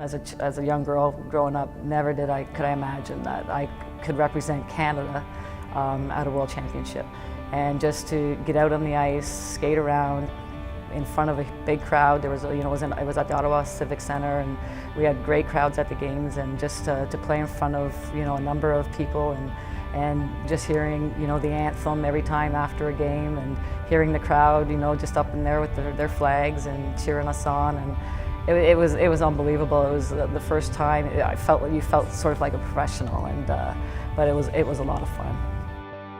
As a young girl growing up, never could I imagine that I could represent Canada at a World Championship. And just to get out on the ice, skate around in front of a big crowd. There was, I was at the Ottawa Civic Centre, and we had great crowds at the games. And just to play in front of, a number of people, and just hearing, the anthem every time after a game, and hearing the crowd, just up in there with their flags and cheering us on. And it was unbelievable. It was the first time you felt sort of like a professional, and but it was a lot of fun.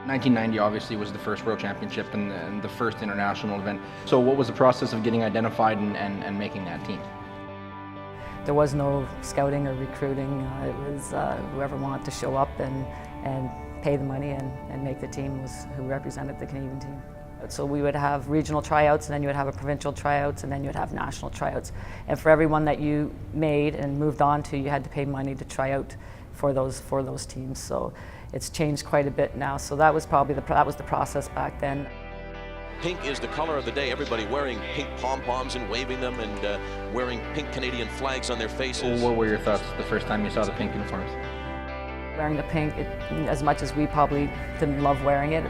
1990 obviously was the first World Championship and the first international event. So what was the process of getting identified and making that team? There was no scouting or recruiting. It was whoever wanted to show up and pay the money and make the team was who represented the Canadian team. So we would have regional tryouts, and then you would have a provincial tryouts, and then you would have national tryouts. And for everyone that you made and moved on to, you had to pay money to try out for those teams. So it's changed quite a bit now. So that was probably the process back then. Pink is the color of the day. Everybody wearing pink pom-poms and waving them, and wearing pink Canadian flags on their faces. What were your thoughts the first time you saw the pink uniforms? Wearing the pink, as much as we probably didn't love wearing it,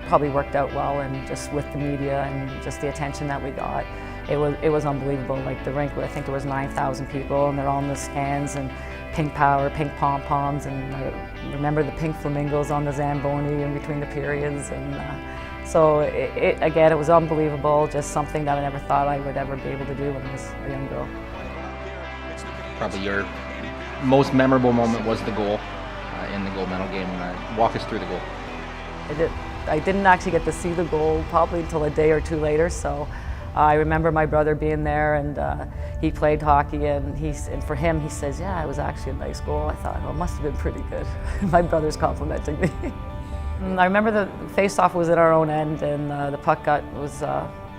probably worked out well, and just with the media and just the attention that we got, it was unbelievable. Like the rink, I think there was 9,000 people, and they're all in the stands, and pink power, pink pom-poms, and I remember the pink flamingos on the Zamboni in between the periods, and so again, it was unbelievable, just something that I never thought I would ever be able to do when I was a young girl. Probably your most memorable moment was the goal in the gold medal game. Walk us through the goal. I didn't actually get to see the goal probably until a day or two later, so I remember my brother being there, and he played hockey, and for him, he says, yeah, it was actually a nice goal. I thought, well, it must have been pretty good. My brother's complimenting me. I remember the face-off was at our own end, and the puck was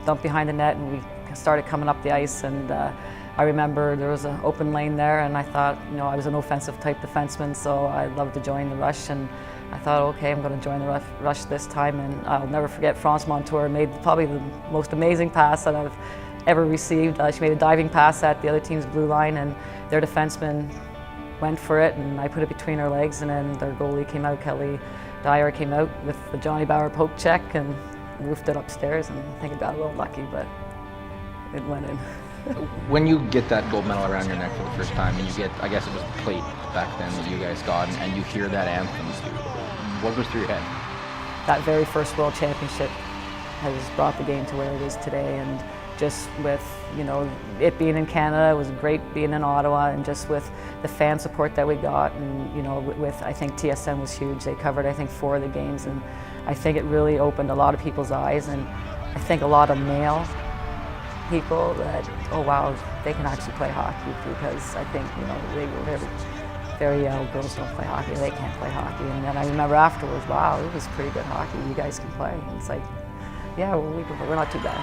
dumped behind the net, and we started coming up the ice, and I remember there was an open lane there, and I thought, I was an offensive type defenseman, so I'd love to join the rush, and I thought, okay, I'm going to join the rush this time. And I'll never forget France Montour made probably the most amazing pass that I've ever received. She made a diving pass at the other team's blue line, and their defenseman went for it, and I put it between her legs, and then their goalie came out, Kelly Dyer came out with the Johnny Bauer poke check and roofed it upstairs, and I think it got a little lucky, but it went in. When you get that gold medal around your neck for the first time, and you get, I guess it was the plate back then that you guys got, and you hear that anthem, what goes through your head? That very first World Championship has brought the game to where it is today, and just with, it being in Canada, it was great being in Ottawa, and just with the fan support that we got, and with I think TSN was huge. They covered, I think, 4 of the games, and I think it really opened a lot of people's eyes, and I think a lot of male people that, oh wow, they can actually play hockey, because I think, they were very girls don't play hockey, they can't play hockey. And then I remember afterwards, wow, it was pretty good hockey, you guys can play. And it's like, yeah, we're not too bad.